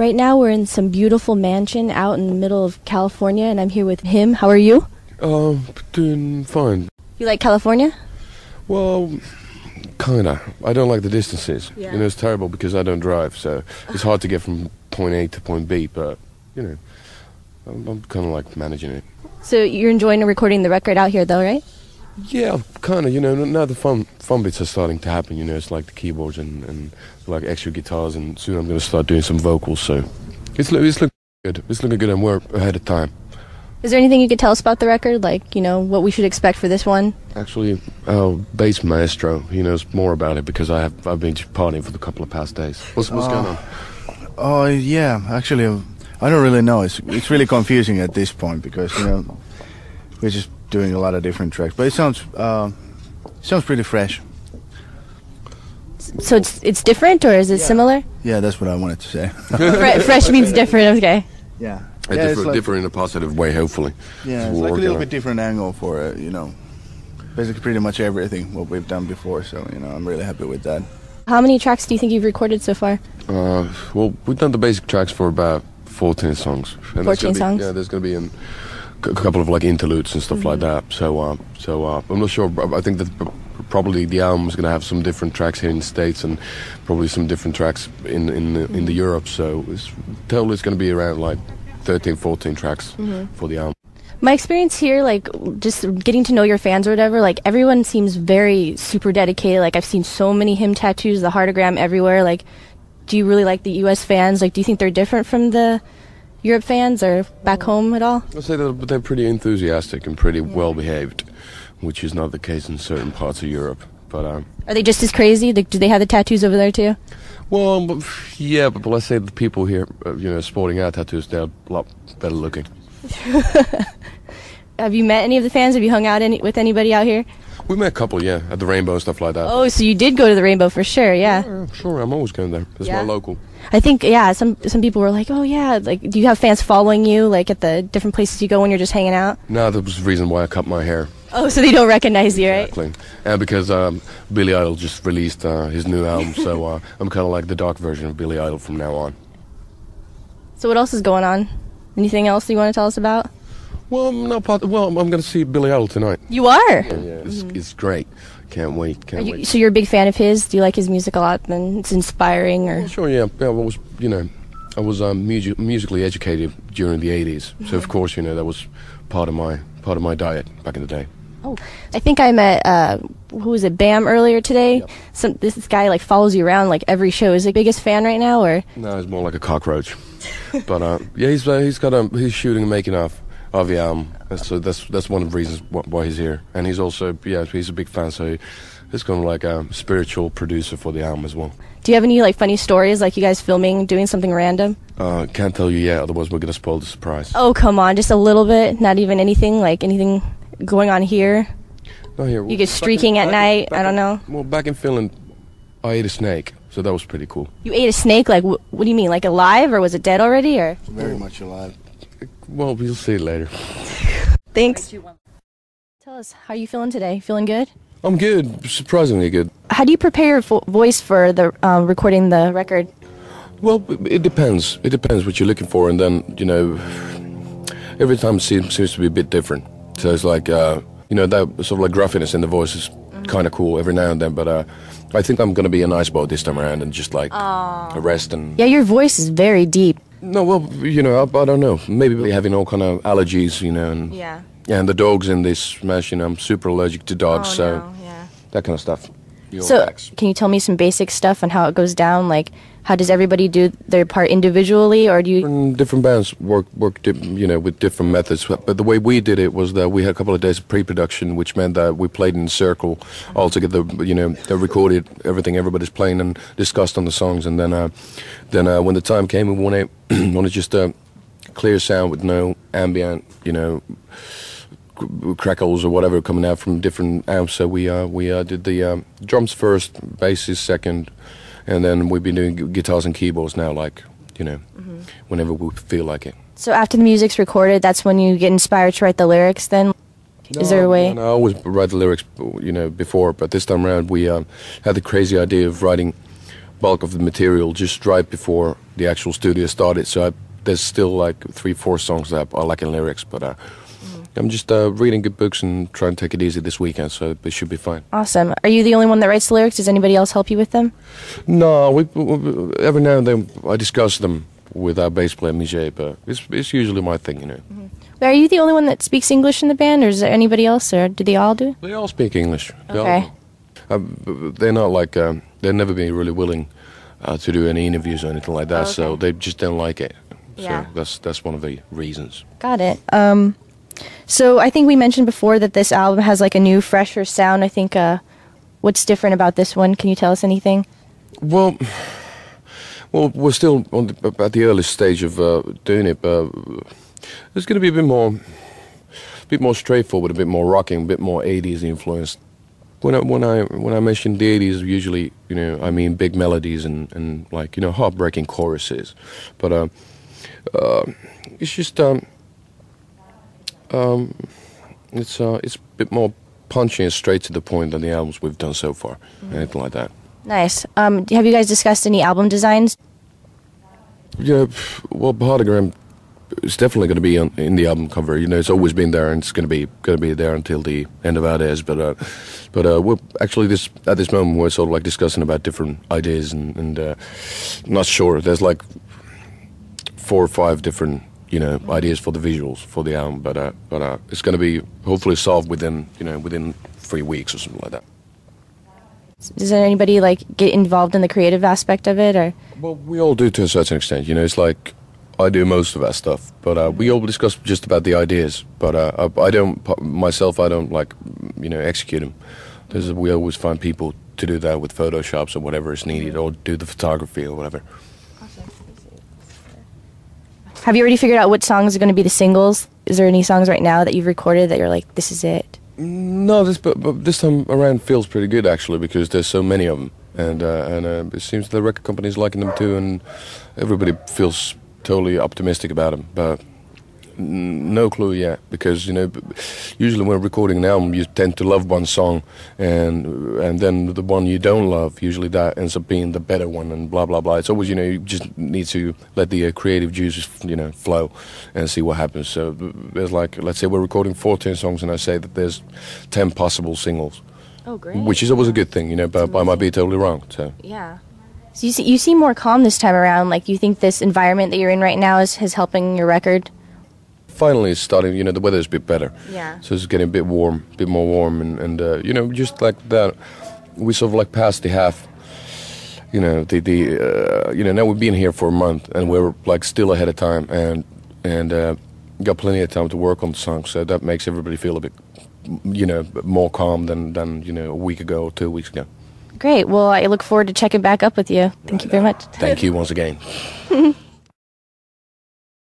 Right now we're in some beautiful mansion out in the middle of California, and I'm here with him. How are you? Doing fine. You like California? Well, kinda. I don't like the distances. Yeah. You know, it's terrible because I don't drive, so it's hard to get from point A to point B, but, you know, I'm kind of like managing it. So you're enjoying recording the record out here, though, right? Yeah, kind of, you know, now the fun bits are starting to happen, you know, it's like the keyboards and like extra guitars, and soon I'm going to start doing some vocals, so it's looking good. It's looking good, and we're ahead of time. Is there anything you could tell us about the record, like, you know, what we should expect for this one? Actually, our bass maestro, he knows more about it because I've been partying for the couple of past days. What's going on? Oh, yeah, actually, I don't really know. It's really confusing at this point because, you know, we're just doing a lot of different tracks, but it sounds pretty fresh. So it's different, or is it similar? Yeah, that's what I wanted to say. Fresh means different, okay. Yeah. Different in a positive way, hopefully. Yeah, it's like a little bit different angle for, you know, basically pretty much everything what we've done before, so, you know, I'm really happy with that. How many tracks do you think you've recorded so far? Well, we've done the basic tracks for about 14 songs. And 14 songs? Yeah, there's going to be a couple of like interludes and stuff like that. So I'm not sure. I think that probably the album is going to have some different tracks here in the States and probably some different tracks in the Europe. So it's totally going to be around like 13, 14 tracks for the album. My experience here, like, just getting to know your fans or whatever, like, everyone seems very super dedicated. Like, I've seen so many him tattoos, the heartogram everywhere. Like, do you really like the U.S. fans? Like, do you think they're different from the Europe fans or back home at all? I'd say that they're pretty enthusiastic and pretty well behaved, which is not the case in certain parts of Europe. But are they just as crazy? Like, do they have the tattoos over there too? Well, yeah, but let's say the people here, you know, sporting our tattoos, they're a lot better looking. Have you met any of the fans? Have you hung out with anybody out here? We met a couple, yeah, at the Rainbow and stuff like that. Oh, so you did go to the Rainbow for sure, yeah. Yeah, sure, I'm always going there. It's my local. I think, yeah, some people were like, oh, yeah, like, do you have fans following you, like, at the different places you go when you're just hanging out? No, that was the reason why I cut my hair. Oh, so they don't recognize you, right? Exactly. And because Billy Idol just released his new album, so I'm kind of like the dark version of Billy Idol from now on. So what else is going on? Anything else you want to tell us about? Well, I'm going to see Billy Idol tonight. You are? Yeah, it's great. Can't wait. Wait. So you're a big fan of his? Do you like his music a lot? Then it's inspiring, or? Well, sure, yeah. I was, you know, I was musically educated during the '80s, so of course, you know, that was part of my diet back in the day. Oh, I think I met who was it, Bam, earlier today. Yep. This guy like follows you around like every show. Is he the biggest fan right now, or? No, he's more like a cockroach. But yeah, he's shooting and making of the album, so that's one of the reasons why he's here. And he's also, yeah, he's a big fan, so he's kind of like a spiritual producer for the album as well. Do you have any like funny stories, like you guys filming, doing something random? Can't tell you yet, otherwise we're gonna spoil the surprise. Oh, come on, just a little bit, not even anything going on here? No, here. You get streaking at night, I don't know. Well, back in Finland, I ate a snake, so that was pretty cool. You ate a snake? Like, what do you mean, like alive, or was it dead already, or? Very much alive. Well, we'll see it later. Thanks. Tell us, how are you feeling today? Feeling good? I'm good, surprisingly good. How do you prepare your voice for the recording the record? Well, it depends. It depends what you're looking for, and then, you know, every time it seems to be a bit different. So it's like, you know, that sort of like gruffiness in the voice is kind of cool every now and then, but I think I'm going to be a nice boy this time around and just like rest and... Yeah, your voice is very deep. No, well, you know, I don't know. Maybe having all kind of allergies, you know, and and the dogs in this smash, you know, I'm super allergic to dogs, that kind of stuff. So, can you tell me some basic stuff on how it goes down? Like, how does everybody do their part individually, or do you... Different bands work, you know, with different methods. But the way we did it was that we had a couple of days of pre-production, which meant that we played in a circle all together. You know, they recorded everything everybody's playing and discussed on the songs. And then when the time came, we wanted just a clear sound with no ambient, you know, crackles or whatever coming out from different amps. So we did the drums first, basses second. And then we've been doing guitars and keyboards now, like, you know, whenever we feel like it. So after the music's recorded, that's when you get inspired to write the lyrics then? Is there a way? No, I always write the lyrics, you know, before, but this time around we had the crazy idea of writing bulk of the material just right before the actual studio started. So there's still like 3-4 songs that are lacking lyrics, but I'm just reading good books and trying to take it easy this weekend, so it should be fine. Awesome. Are you the only one that writes the lyrics? Does anybody else help you with them? No, we every now and then I discuss them with our bass player Mijay, but it's usually my thing, you know. Are you the only one that speaks English in the band, or is there anybody else, or do they all do? They all speak English. Okay. They're not like they've never been really willing to do any interviews or anything like that, Okay. so they just don't like it. Yeah. So that's one of the reasons. Got it. So I think we mentioned before that this album has like a new, fresher sound. I think, what's different about this one? Can you tell us anything? Well, we're still at the early stage of doing it, but it's going to be a bit more straightforward, a bit more rocking, a bit more 80s influenced. When I mention the 80s, usually, you know, I mean big melodies and like, you know, heartbreaking choruses. But it's just it's a bit more punchy and straight to the point than the albums we've done so far, anything like that. Nice. Have you guys discussed any album designs? Yeah, well, Heartagram is definitely going to be in the album cover. You know, it's always been there, and it's going to be there until the end of our days. But we're actually at this moment we're sort of like discussing about different ideas and not sure. There's like 4 or 5 different, you know, ideas for the visuals for the album. But it's going to be hopefully solved within 3 weeks or something like that. Does anybody like get involved in the creative aspect of it, or? Well, we all do to a certain extent. You know, it's like I do most of our stuff, but we all discuss just about the ideas. But I don't myself. I don't like, you know, execute them. We always find people to do that with Photoshops or whatever is needed, or do the photography or whatever. Have you already figured out what songs are going to be the singles? Is there any songs right now that you've recorded that you're like, this is it? No, but this time around feels pretty good actually, because there's so many of them, and it seems the record company's liking them too, and everybody feels totally optimistic about them. But no clue yet, because, you know, usually when recording an album you tend to love one song, and then the one you don't love, usually that ends up being the better one, and blah blah blah. It's always, you know, you just need to let the creative juices, you know, flow and see what happens. So there's like, let's say we're recording 14 songs and I say that there's 10 possible singles. Oh, great. Which is always a good thing, you know, but I might be totally wrong. So Yeah. So you seem more calm this time around. Like, you think this environment that you're in right now is helping your record? finally it's starting, you know, the weather's a bit better. Yeah. So it's getting a bit warm, a bit more warm, and you know, just like that, we sort of like passed the half. You know, you know, now we've been here for a month and we're like still ahead of time, and got plenty of time to work on the song, so that makes everybody feel a bit, you know, more calm than you know, a week ago or 2 weeks ago. Great. Well, I look forward to checking back up with you. Thank you very much. Thank you once again.